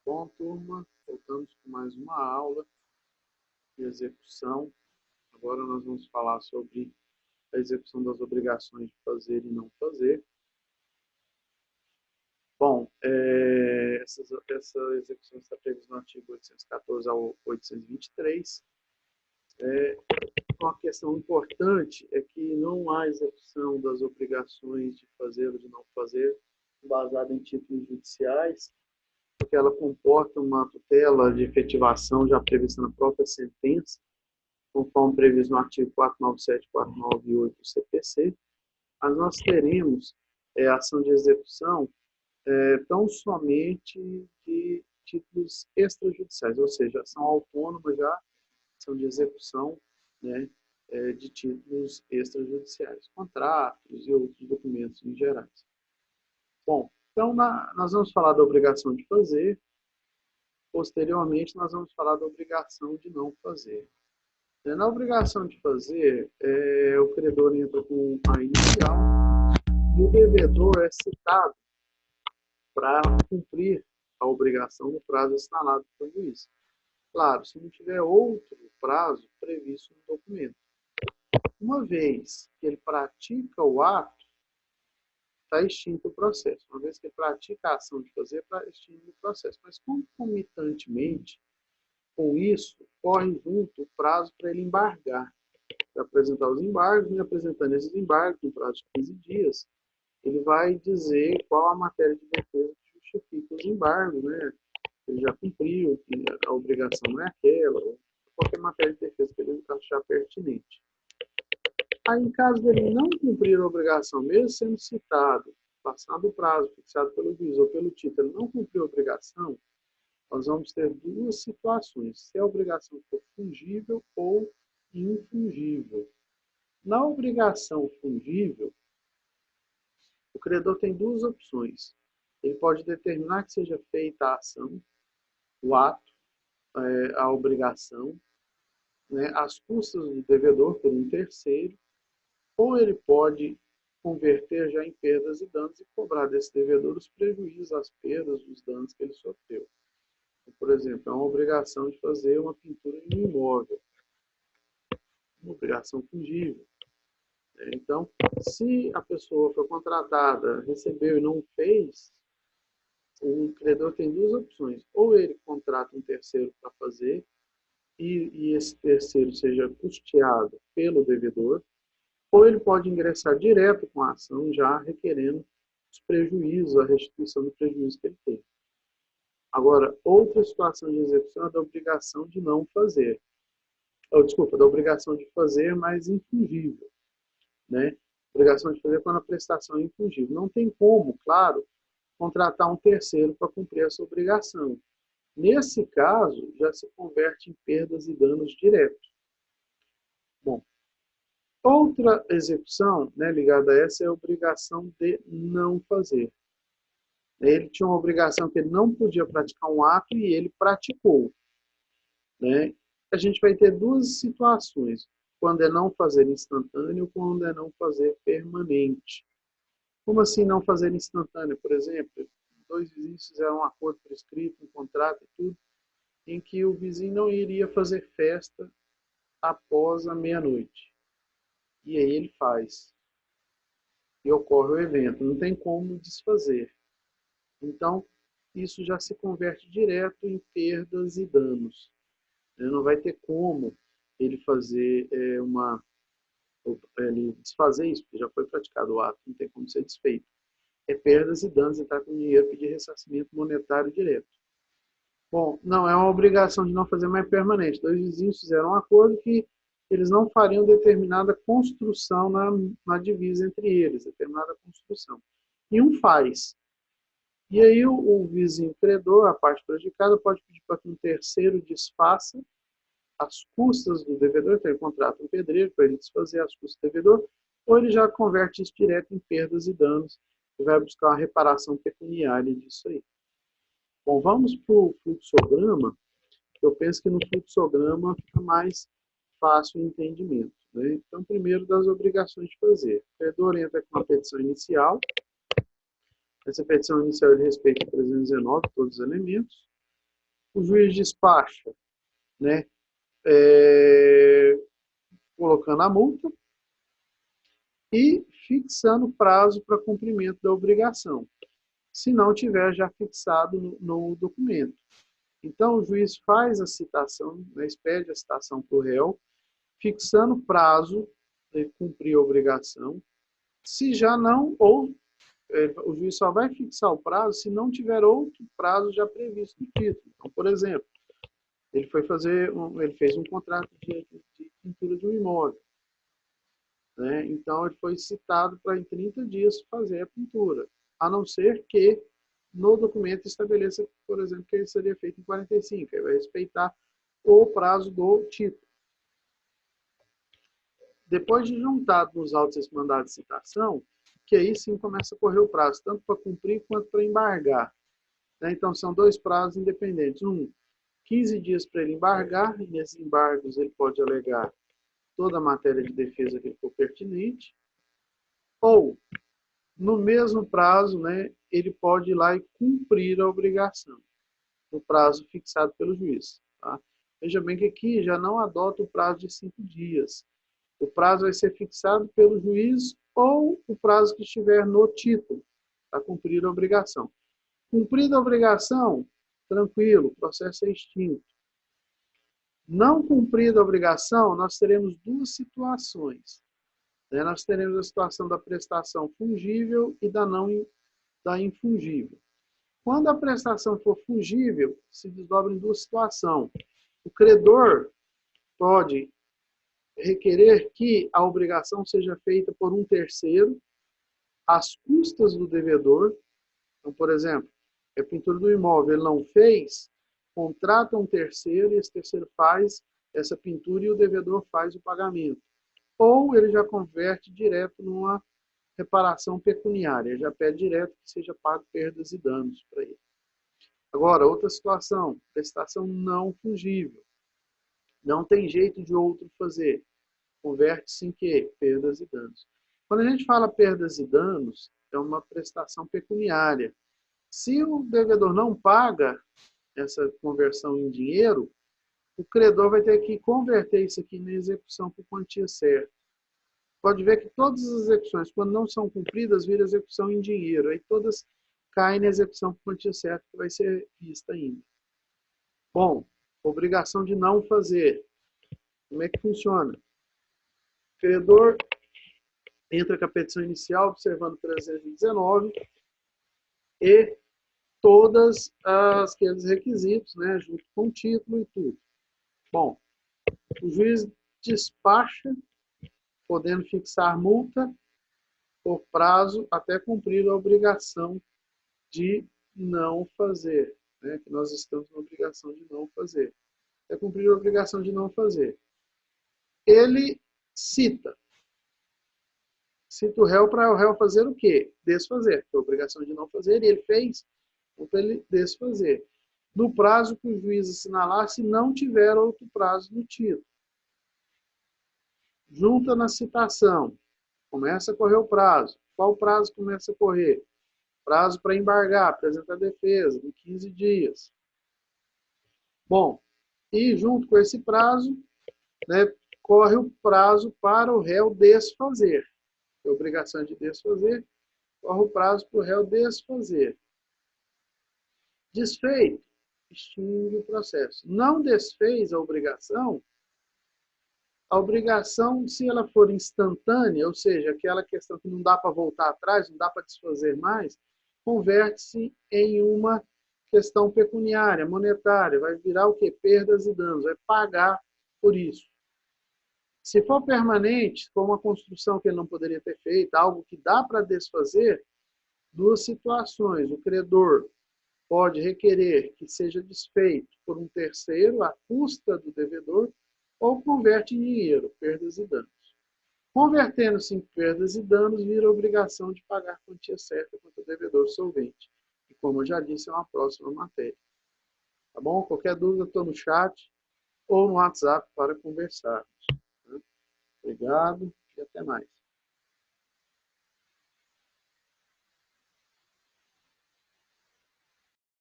Bom, turma, voltamos com mais uma aula de execução. Agora nós vamos falar sobre a execução das obrigações de fazer e não fazer. Bom, essa execução está prevista no artigo 814 ao 823. Uma questão importante é que não há execução das obrigações de fazer ou de não fazer baseada em títulos judiciais, porque ela comporta uma tutela de efetivação já prevista na própria sentença, conforme previsto no artigo 497 e 498 do CPC, mas nós teremos ação de execução tão somente de títulos extrajudiciais, ou seja, ação autônoma já, ação de execução, né, de títulos extrajudiciais, contratos e outros documentos em gerais. Bom, então nós vamos falar da obrigação de fazer, posteriormente nós vamos falar da obrigação de não fazer. Na obrigação de fazer, o credor entra com a inicial e o devedor é citado para cumprir a obrigação no prazo assinalado pelo juiz. Claro, se não tiver outro prazo previsto no documento. Uma vez que ele pratica o ato, está extinto o processo. Uma vez que ele pratica a ação de fazer, está extinto o processo. Mas concomitantemente com isso, corre junto o prazo para ele embargar. Para apresentar os embargos, e apresentando esses embargos no prazo de 15 dias, ele vai dizer qual a matéria de defesa que justifica os embargos, né? Ele já cumpriu, que a obrigação não é aquela, ou qualquer matéria de defesa que ele achar pertinente. Aí, em caso dele não cumprir a obrigação, mesmo sendo citado, passado o prazo fixado pelo juiz ou pelo título, ele não cumpriu a obrigação, nós vamos ter duas situações, se a obrigação for fungível ou infungível. Na obrigação fungível, o credor tem duas opções. Ele pode determinar que seja feita a ação, o ato, a obrigação, né, às custas do devedor por um terceiro, ou ele pode converter já em perdas e danos e cobrar desse devedor os prejuízos, as perdas, os danos que ele sofreu. Por exemplo, é uma obrigação de fazer uma pintura em um imóvel, uma obrigação fungível. Então, se a pessoa foi contratada, recebeu e não fez, o credor tem duas opções. Ou ele contrata um terceiro para fazer, e esse terceiro seja custeado pelo devedor, ou ele pode ingressar direto com a ação, já requerendo os prejuízos, a restituição do prejuízo que ele teve. Agora, outra situação de execução é da obrigação de não fazer. Da obrigação de fazer, mas infungível. Né? Obrigação de fazer quando a prestação é infungível. Não tem como, claro, contratar um terceiro para cumprir essa obrigação. Nesse caso, já se converte em perdas e danos diretos. Bom, outra execução, né, ligada a essa é a obrigação de não fazer. Ele tinha uma obrigação que ele não podia praticar um ato e ele praticou. Né? A gente vai ter duas situações, quando é não fazer instantâneo, quando é não fazer permanente. Como assim não fazer instantâneo? Por exemplo, dois vizinhos fizeram um acordo por escrito, um contrato e tudo, em que o vizinho não iria fazer festa após a meia-noite. E aí ele faz. E ocorre o evento. Não tem como desfazer. Então, isso já se converte direto em perdas e danos. Não vai ter como ele fazer ele desfazer isso, porque já foi praticado o ato, não tem como ser desfeito. É perdas e danos, entrar com dinheiro, pedir ressarcimento monetário direto. Bom, não, é uma obrigação de não fazer mais permanente. Dois vizinhos fizeram um acordo que eles não fariam determinada construção na divisa entre eles, determinada construção. E um faz. E aí o vizinho credor, a parte prejudicada, pode pedir para que um terceiro desfaça as custas do devedor, então ele contrata um pedreiro para ele desfazer as custas do devedor, ou ele já converte isso direto em perdas e danos e vai buscar uma reparação pecuniária disso aí. Bom, vamos para o fluxograma. Eu penso que no fluxograma fica mais fácil o entendimento. Né? Então, primeiro, das obrigações de fazer. O credor entra com uma petição inicial. Essa petição inicial ele respeita 319, todos os elementos. o juiz despacha, né, colocando a multa e fixando prazo para cumprimento da obrigação, se não tiver já fixado no documento. Então, o juiz faz a citação, né, expede a citação para o réu, fixando prazo de cumprir a obrigação. Se já não, ou o juiz só vai fixar o prazo se não tiver outro prazo já previsto no título. Então, por exemplo, ele fez um contrato de pintura de um imóvel, né? Então, ele foi citado para em 30 dias fazer a pintura, a não ser que no documento estabeleça, por exemplo, que ele seria feito em 45, ele vai respeitar o prazo do título. Depois de juntado nos autos esse mandado de citação, que aí sim começa a correr o prazo, tanto para cumprir quanto para embargar, né? Então, são dois prazos independentes. 15 dias para ele embargar, e nesses embargos ele pode alegar toda a matéria de defesa que for pertinente, ou, no mesmo prazo, né, ele pode ir lá e cumprir a obrigação, no prazo fixado pelo juiz. Tá? Veja bem que aqui já não adota o prazo de 5 dias. O prazo vai ser fixado pelo juiz ou o prazo que estiver no título, para cumprir a obrigação. Cumprida a obrigação, tranquilo, o processo é extinto. Não cumprida a obrigação, nós teremos duas situações, né? Nós teremos a situação da prestação fungível e da infungível. Quando a prestação for fungível, se desdobra em duas situações. O credor pode requerer que a obrigação seja feita por um terceiro, às custas do devedor. Então, por exemplo, a pintura do imóvel ele não fez, contrata um terceiro e esse terceiro faz essa pintura e o devedor faz o pagamento. Ou ele já converte direto numa reparação pecuniária, ele já pede direto que seja pago perdas e danos para ele. Agora, outra situação, prestação não fungível. Não tem jeito de outro fazer. Converte-se em quê? Perdas e danos. Quando a gente fala perdas e danos, é uma prestação pecuniária. Se o devedor não paga essa conversão em dinheiro, o credor vai ter que converter isso aqui na execução por quantia certa. Pode ver que todas as execuções, quando não são cumpridas, viram execução em dinheiro. Aí todas caem na execução por quantia certa, que vai ser vista ainda. Bom, obrigação de não fazer. Como é que funciona? O credor entra com a petição inicial, observando 319, e todos aqueles requisitos, né, junto com o título e tudo. Bom, o juiz despacha, podendo fixar multa por prazo até cumprir a obrigação de não fazer, né, que nós estamos na obrigação de não fazer. Até cumprir a obrigação de não fazer. Ele cita o réu para o réu fazer o quê? Desfazer. Foi a obrigação de não fazer e ele fez, então para ele desfazer. No prazo que o juiz assinalar, se não tiver outro prazo no título. Junta na citação. Começa a correr o prazo. Qual prazo começa a correr? Prazo para embargar, apresentar defesa, de 15 dias. Bom, e junto com esse prazo, né, corre o prazo para o réu desfazer. A obrigação de desfazer, corre o prazo para o réu desfazer. Desfeito, extingue o processo. Não desfez a obrigação, se ela for instantânea, ou seja, aquela questão que não dá para voltar atrás, não dá para desfazer mais, converte-se em uma questão pecuniária, monetária, vai virar o quê? Perdas e danos, vai pagar por isso. Se for permanente, for uma construção que ele não poderia ter feito, algo que dá para desfazer, duas situações. O credor pode requerer que seja desfeito por um terceiro, à custa do devedor, ou converte em dinheiro, perdas e danos. Convertendo-se em perdas e danos, vira obrigação de pagar a quantia certa contra o devedor solvente. E como eu já disse, é uma próxima matéria. Tá bom? Qualquer dúvida, estou no chat ou no WhatsApp para conversarmos. Obrigado e até mais.